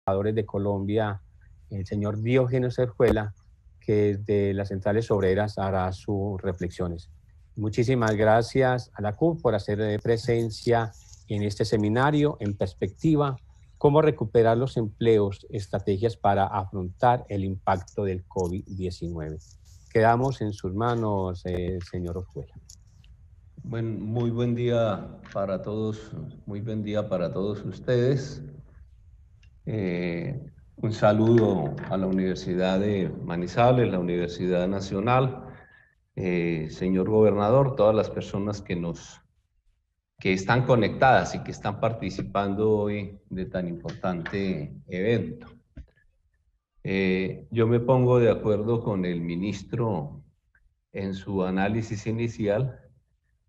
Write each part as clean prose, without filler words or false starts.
de Colombia, el señor Diógenes Cerjuela, que desde las centrales obreras hará sus reflexiones. Muchísimas gracias a la CUT por hacer presencia en este seminario en perspectiva, cómo recuperar los empleos, estrategias para afrontar el impacto del COVID-19. Quedamos en sus manos, señor Orjuela. Bueno, muy buen día para todos, muy buen día para todos ustedes. Un saludo a la Universidad de Manizales, la Universidad Nacional, señor gobernador, todas las personas que están conectadas y que están participando hoy de tan importante evento. Yo me pongo de acuerdo con el ministro en su análisis inicial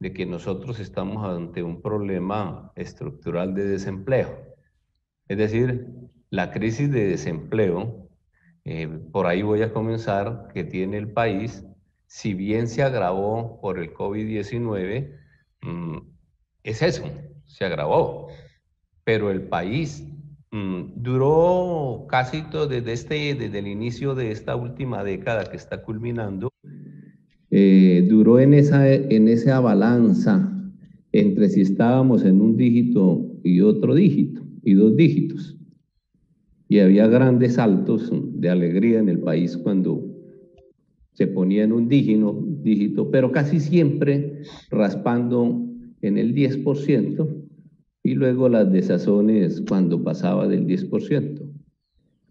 de que nosotros estamos ante un problema estructural de desempleo. Es decir, la crisis de desempleo, por ahí voy a comenzar, que tiene el país, si bien se agravó por el COVID-19, es eso, se agravó. Pero el país duró casi todo desde el inicio de esta última década que está culminando, duró en esa balanza entre si estábamos en un dígito y otro dígito, y dos dígitos. Y había grandes saltos de alegría en el país cuando se ponía en un dígito, pero casi siempre raspando en el 10%, y luego las desazones cuando pasaba del 10%.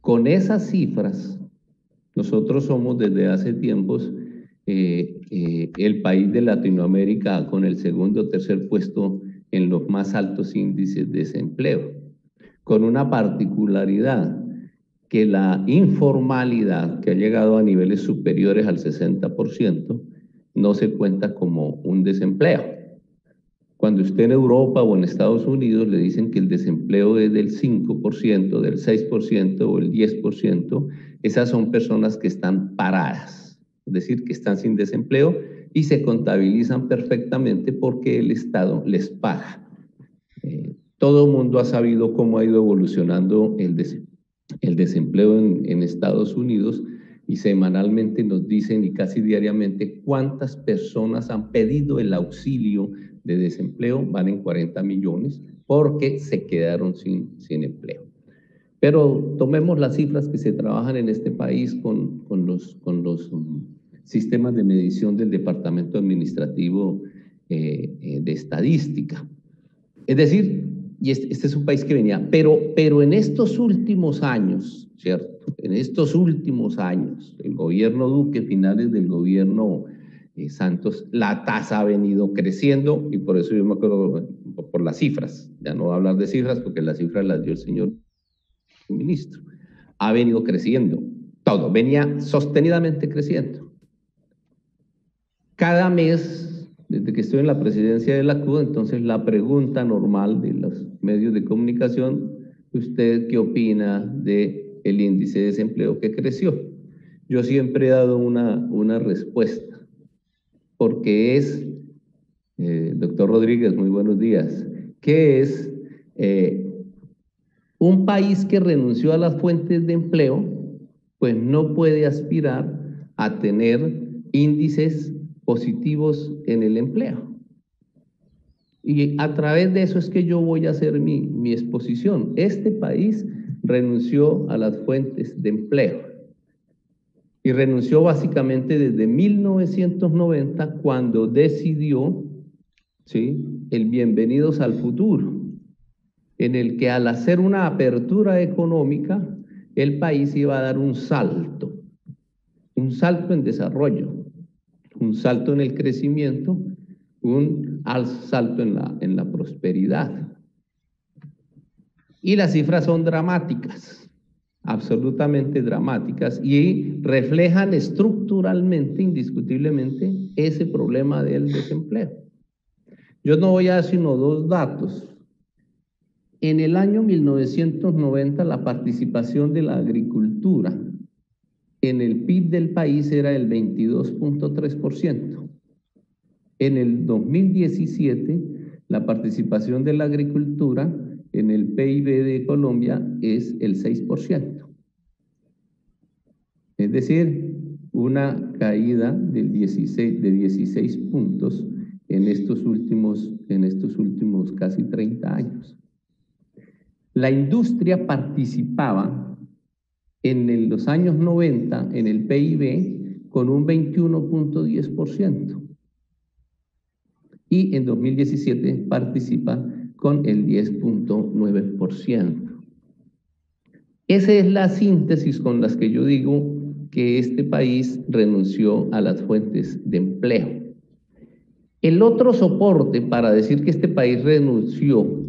Con esas cifras, nosotros somos desde hace tiempos el país de Latinoamérica con el segundo o tercer puesto en los más altos índices de desempleo, con una particularidad, que la informalidad, que ha llegado a niveles superiores al 60%, no se cuenta como un desempleo. Cuando usted en Europa o en Estados Unidos le dicen que el desempleo es del 5%, del 6% o el 10%, esas son personas que están paradas, es decir, que están sin desempleo y se contabilizan perfectamente porque el Estado les paga. Todo el mundo ha sabido cómo ha ido evolucionando el desempleo en Estados Unidos, y semanalmente nos dicen y casi diariamente cuántas personas han pedido el auxilio de desempleo. Van en 40 millones porque se quedaron sin empleo. Pero tomemos las cifras que se trabajan en este país con los sistemas de medición del Departamento Administrativo de Estadística. Es decir, y este es un país que venía, pero en estos últimos años, ¿cierto? En estos últimos años, el gobierno Duque, finales del gobierno Santos, la tasa ha venido creciendo, y por eso yo me acuerdo por las cifras, ya no voy a hablar de cifras porque las cifras las dio el señor ministro. Ha venido creciendo, todo, venía sostenidamente creciendo. Cada mes, desde que estoy en la presidencia de la CUT, entonces la pregunta normal de los medios de comunicación: ¿usted qué opina del índice de desempleo que creció? Yo siempre he dado una respuesta, porque es, doctor Rodríguez, muy buenos días, que es un país que renunció a las fuentes de empleo, pues no puede aspirar a tener índices positivos en el empleo. Y a través de eso es que yo voy a hacer mi exposición. Este país renunció a las fuentes de empleo, y renunció básicamente desde 1990, cuando decidió, ¿sí?, el Bienvenidos al Futuro, en el que al hacer una apertura económica, el país iba a dar un salto en desarrollo, un salto en el crecimiento, un salto en la prosperidad. Y las cifras son dramáticas, absolutamente dramáticas, y reflejan estructuralmente, indiscutiblemente, ese problema del desempleo. Yo no voy a dar sino dos datos. En el año 1990, la participación de la agricultura en el PIB del país era el 22.3%. En el 2017, la participación de la agricultura en el PIB de Colombia es el 6%. Es decir, una caída de 16 puntos en estos últimos casi 30 años. La industria participaba en los años 90 en el PIB con un 21.10% y en 2017 participa con el 10.9%. Esa es la síntesis con las que yo digo que este país renunció a las fuentes de empleo. El otro soporte para decir que este país renunció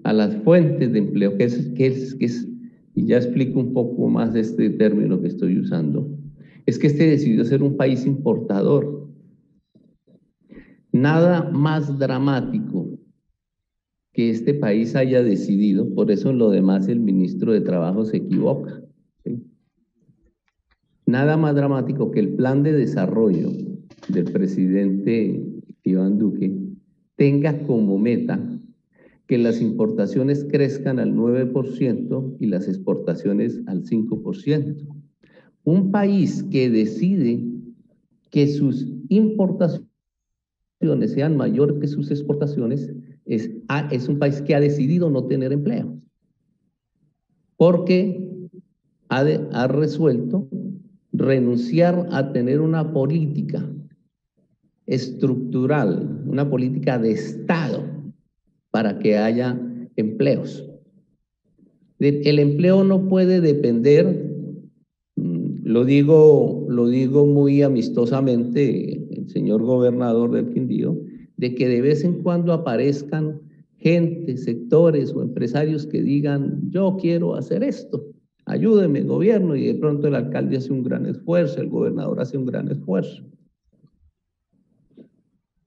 a las fuentes de empleo, que es, y ya explico un poco más de este término que estoy usando, es que este decidió ser un país importador. Nada más dramático que este país haya decidido, por eso en lo demás el ministro de Trabajo se equivoca, ¿sí? Nada más dramático que el plan de desarrollo del presidente Iván Duque tenga como meta que las importaciones crezcan al 9% y las exportaciones al 5%. Un país que decide que sus importaciones sean mayores que sus exportaciones es un país que ha decidido no tener empleo, porque ha resuelto renunciar a tener una política estructural, una política de Estado para que haya empleos. El empleo no puede depender, lo digo muy amistosamente, el señor gobernador del Quindío, de que de vez en cuando aparezcan gente, sectores o empresarios que digan, yo quiero hacer esto, ayúdeme gobierno, y de pronto el alcalde hace un gran esfuerzo, el gobernador hace un gran esfuerzo.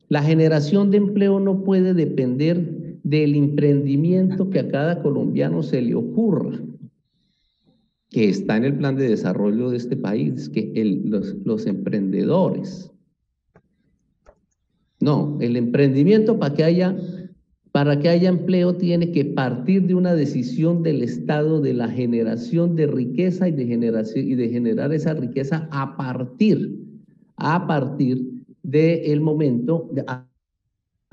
La generación de empleo no puede depender del emprendimiento que a cada colombiano se le ocurra, que está en el plan de desarrollo de este país, que los emprendedores. No, el emprendimiento para que haya empleo tiene que partir de una decisión del Estado de la generación de riqueza y de generar esa riqueza a partir del momento, a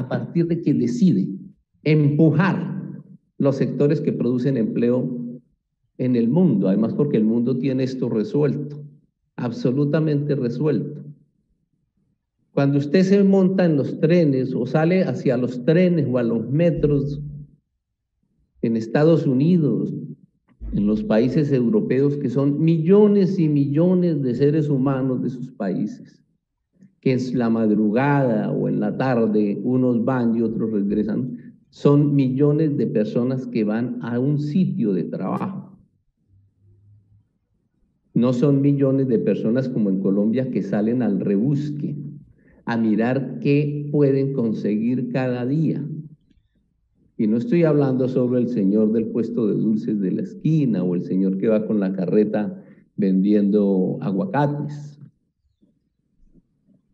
partir de que decide empujar los sectores que producen empleo en el mundo, además porque el mundo tiene esto resuelto, absolutamente resuelto. Cuando usted se monta en los trenes o sale hacia los trenes o a los metros en Estados Unidos, en los países europeos, que son millones y millones de seres humanos de sus países, que en la madrugada o en la tarde unos van y otros regresan, son millones de personas que van a un sitio de trabajo. No son millones de personas como en Colombia que salen al rebusque, a mirar qué pueden conseguir cada día. Y no estoy hablando sobre el señor del puesto de dulces de la esquina o el señor que va con la carreta vendiendo aguacates.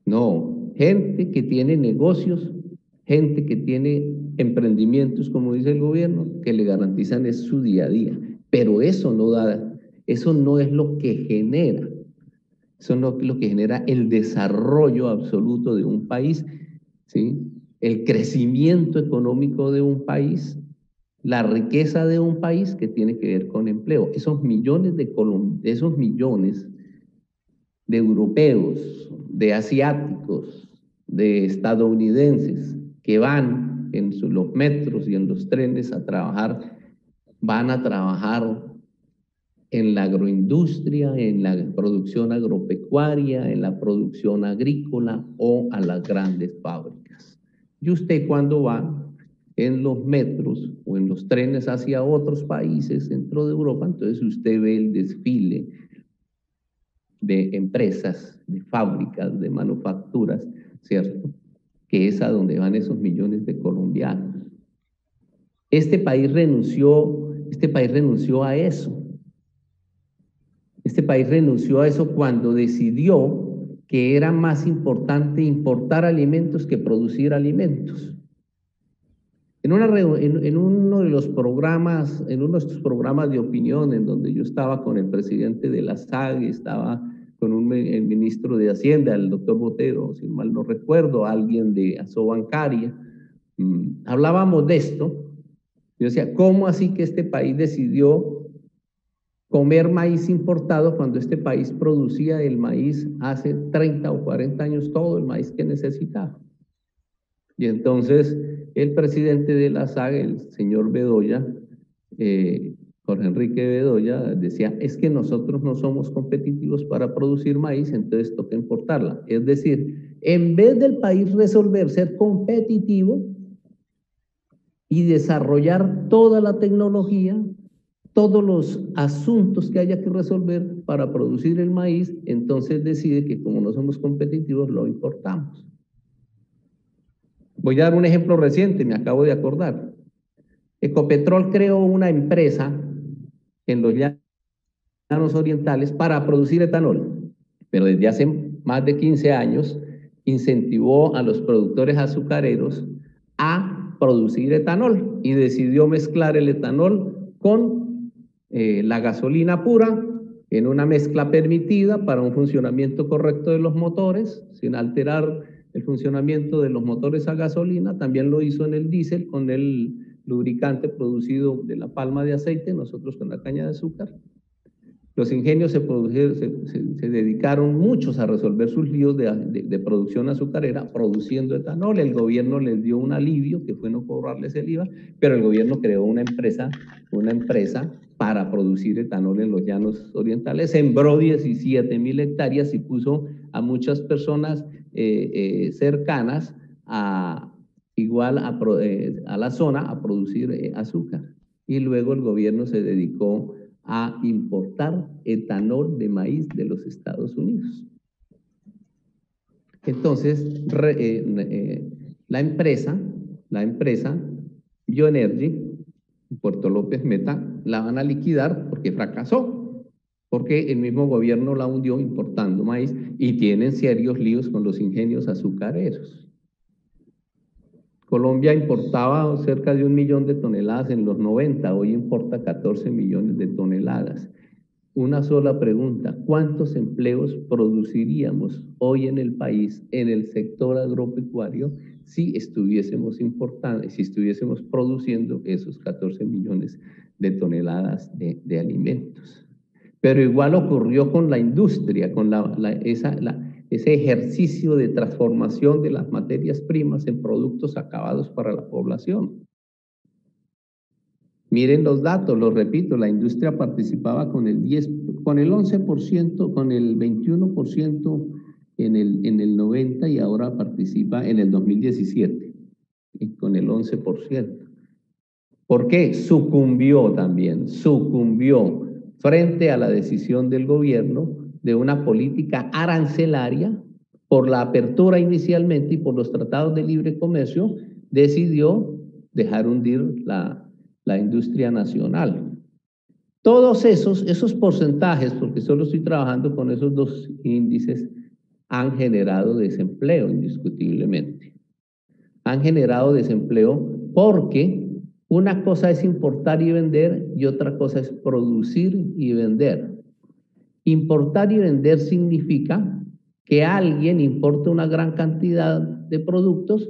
No, gente que tiene negocios, gente que tiene emprendimientos, como dice el gobierno, que le garantizan es su día a día. Pero eso no es lo que genera. Eso no es lo que genera el desarrollo absoluto de un país, ¿sí? El crecimiento económico de un país, la riqueza de un país que tiene que ver con empleo. Esos millones de europeos, de asiáticos, de estadounidenses que van en los metros y en los trenes a trabajar, van a trabajar en la agroindustria, en la producción agropecuaria, en la producción agrícola o a las grandes fábricas. Y usted cuando va en los metros o en los trenes hacia otros países dentro de Europa, entonces usted ve el desfile de empresas, de fábricas, de manufacturas, ¿cierto? Que es a donde van esos millones de colombianos. Este país renunció a eso. Este país renunció a eso cuando decidió que era más importante importar alimentos que producir alimentos. en uno de los programas, en uno de estos programas de opinión en donde yo estaba con el presidente de la SAG, estaba con el ministro de Hacienda, el doctor Botero, si mal no recuerdo, alguien de Asobancaria, hablábamos de esto. Yo decía, ¿cómo así que este país decidió comer maíz importado cuando este país producía el maíz hace 30 o 40 años, todo el maíz que necesitaba? Y entonces el presidente de la SAG, el señor Bedoya, Jorge Enrique Bedoya, decía, es que nosotros no somos competitivos para producir maíz, entonces toca importarla. Es decir, en vez del país resolver ser competitivo y desarrollar toda la tecnología, todos los asuntos que haya que resolver para producir el maíz, entonces decide que como no somos competitivos, lo importamos. Voy a dar un ejemplo reciente, me acabo de acordar. Ecopetrol creó una empresa en los llanos orientales para producir etanol, pero desde hace más de 15 años incentivó a los productores azucareros a producir etanol y decidió mezclar el etanol con la gasolina pura en una mezcla permitida para un funcionamiento correcto de los motores, sin alterar el funcionamiento de los motores a gasolina. También lo hizo en el diésel con el lubricante producido de la palma de aceite, nosotros con la caña de azúcar. Los ingenios se dedicaron muchos a resolver sus líos de producción azucarera, produciendo etanol. El gobierno les dio un alivio, que fue no cobrarles el IVA, pero el gobierno creó una empresa para producir etanol en los llanos orientales. Sembró 17.000 hectáreas y puso a muchas personas cercanas a la zona a producir azúcar. Y luego el gobierno se dedicó a importar etanol de maíz de los Estados Unidos. Entonces, la empresa Bioenergy, Puerto López Meta, la van a liquidar porque fracasó, porque el mismo gobierno la hundió importando maíz y tienen serios líos con los ingenios azucareros. Colombia importaba cerca de 1 millón de toneladas en los 90, hoy importa 14 millones de toneladas. Una sola pregunta, ¿cuántos empleos produciríamos hoy en el país, en el sector agropecuario, si estuviésemos importando, si estuviésemos produciendo esos 14 millones de toneladas de alimentos? Pero igual ocurrió con la industria, con ese ejercicio de transformación de las materias primas en productos acabados para la población. Miren los datos, los repito, la industria participaba con el 11%, con el 21% en el 90 y ahora participa en el 2017 con el 11%. ¿Por qué? Sucumbió frente a la decisión del gobierno de una política arancelaria. Por la apertura inicialmente y por los tratados de libre comercio, decidió dejar hundir la industria nacional. Todos esos porcentajes, porque solo estoy trabajando con esos dos índices, han generado desempleo indiscutiblemente. Han generado desempleo porque una cosa es importar y vender y otra cosa es producir y vender. Importar y vender significa que alguien importa una gran cantidad de productos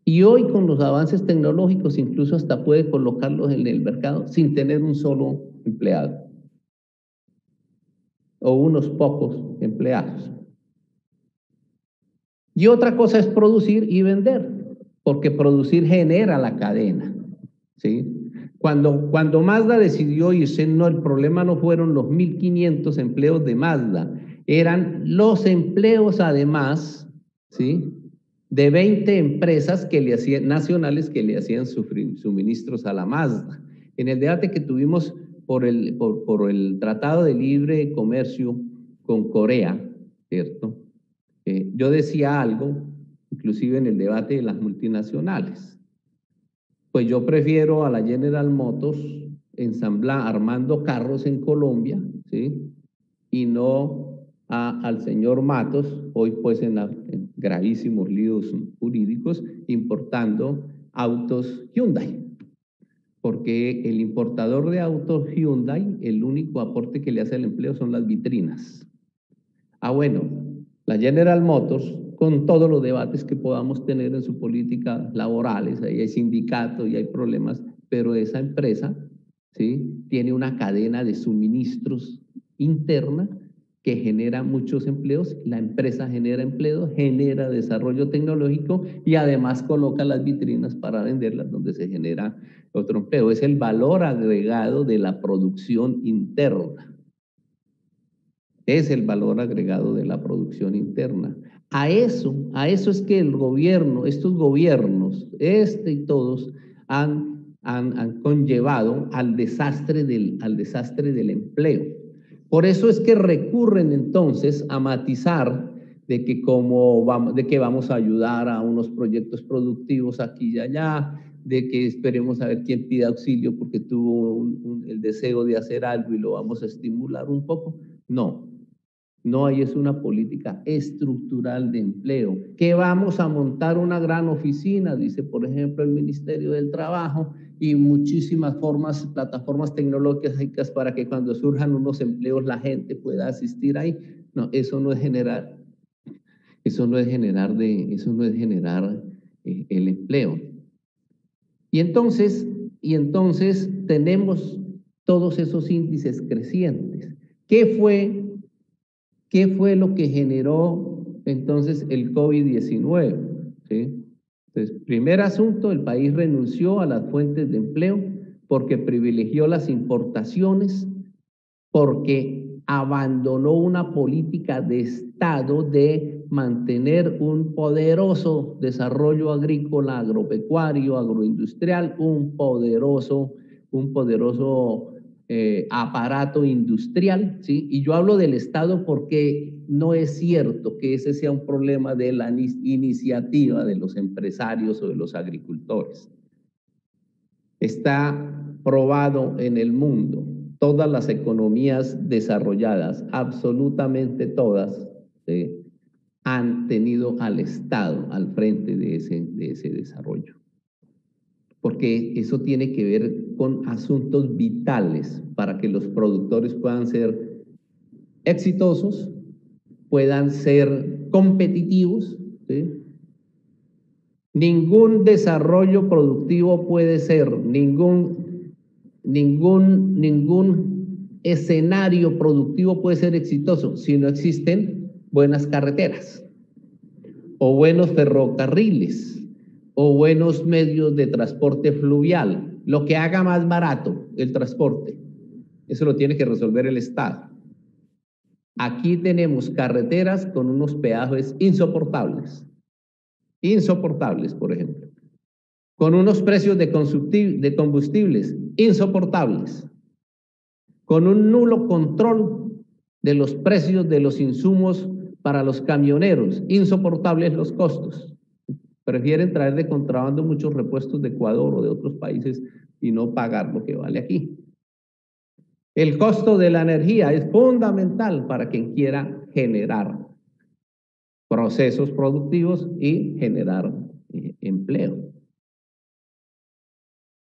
y hoy con los avances tecnológicos incluso hasta puede colocarlos en el mercado sin tener un solo empleado o unos pocos empleados. Y otra cosa es producir y vender, porque producir genera la cadena, ¿sí? Cuando Mazda decidió irse, no, el problema no fueron los 1.500 empleos de Mazda, eran los empleos además, ¿sí?, de 20 empresas nacionales que le hacían suministros a la Mazda. En el debate que tuvimos por el Tratado de Libre Comercio con Corea, ¿cierto? Yo decía algo, inclusive en el debate de las multinacionales. Pues yo prefiero a la General Motors armando carros en Colombia, ¿sí?, y no al señor Matos, hoy pues en gravísimos líos jurídicos, importando autos Hyundai, porque el importador de autos Hyundai, el único aporte que le hace al empleo son las vitrinas. Bueno, la General Motors, con todos los debates que podamos tener en su política laborales, ahí hay sindicatos y hay problemas, pero esa empresa, ¿sí?, tiene una cadena de suministros interna que genera muchos empleos. La empresa genera empleo, genera desarrollo tecnológico y además coloca las vitrinas para venderlas donde se genera otro empleo. Es el valor agregado de la producción interna. Es el valor agregado de la producción interna. A eso es que el gobierno, estos gobiernos, y todos, han conllevado al desastre del empleo. Por eso es que recurren entonces a matizar de que vamos a ayudar a unos proyectos productivos aquí y allá, de que esperemos a ver quién pide auxilio porque tuvo el deseo de hacer algo y lo vamos a estimular un poco. No hay, es una política estructural de empleo. Que vamos a montar una gran oficina, dice por ejemplo el Ministerio del Trabajo, y muchísimas plataformas tecnológicas para que cuando surjan unos empleos la gente pueda asistir ahí. No, eso no es generar el empleo. Y entonces tenemos todos esos índices crecientes. ¿Qué fue lo que generó entonces el COVID-19? ¿Sí? Entonces, primer asunto, el país renunció a las fuentes de empleo porque privilegió las importaciones, porque abandonó una política de Estado de mantener un poderoso desarrollo agrícola, agropecuario, agroindustrial, un poderoso aparato industrial, ¿sí? Y yo hablo del Estado porque no es cierto que ese sea un problema de la iniciativa de los empresarios o de los agricultores. Está probado en el mundo, todas las economías desarrolladas, absolutamente todas, ¿sí?, han tenido al Estado al frente de ese desarrollo. Porque eso tiene que ver con asuntos vitales para que los productores puedan ser exitosos, puedan ser competitivos, ¿sí? Ningún desarrollo productivo puede ser, ningún escenario productivo puede ser exitoso si no existen buenas carreteras o buenos ferrocarriles o buenos medios de transporte fluvial, lo que haga más barato el transporte. Eso lo tiene que resolver el Estado. Aquí tenemos carreteras con unos peajes insoportables, por ejemplo, con unos precios de combustibles insoportables, con un nulo control de los precios de los insumos para los camioneros, insoportables los costos. Prefieren traer de contrabando muchos repuestos de Ecuador o de otros países y no pagar lo que vale aquí. El costo de la energía es fundamental para quien quiera generar procesos productivos y generar empleo.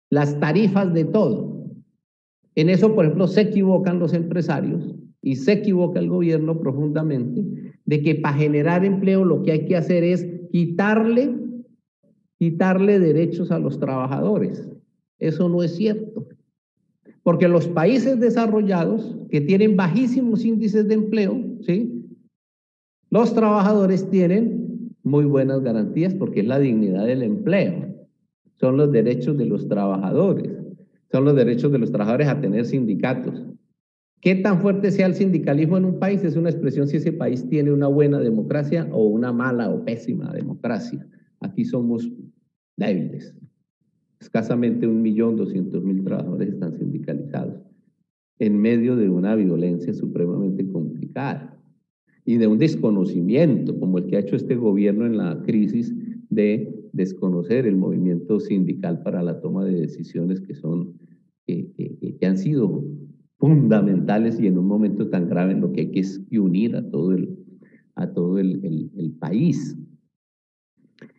Las tarifas de todo. En eso, por ejemplo, se equivocan los empresarios y se equivoca el gobierno profundamente de que para generar empleo lo que hay que hacer es quitarle derechos a los trabajadores. Eso no es cierto. Porque los países desarrollados que tienen bajísimos índices de empleo, ¿sí?, los trabajadores tienen muy buenas garantías porque es la dignidad del empleo. Son los derechos de los trabajadores. Son los derechos de los trabajadores a tener sindicatos. ¿Qué tan fuerte sea el sindicalismo en un país? Es una expresión si ese país tiene una buena democracia o una mala o pésima democracia. Aquí somos débiles. Escasamente 1.200.000 trabajadores están sindicalizados en medio de una violencia supremamente complicada y de un desconocimiento como el que ha hecho este gobierno en la crisis de desconocer el movimiento sindical para la toma de decisiones que han sido fundamentales y en un momento tan grave en lo que hay que es unir a todo el país.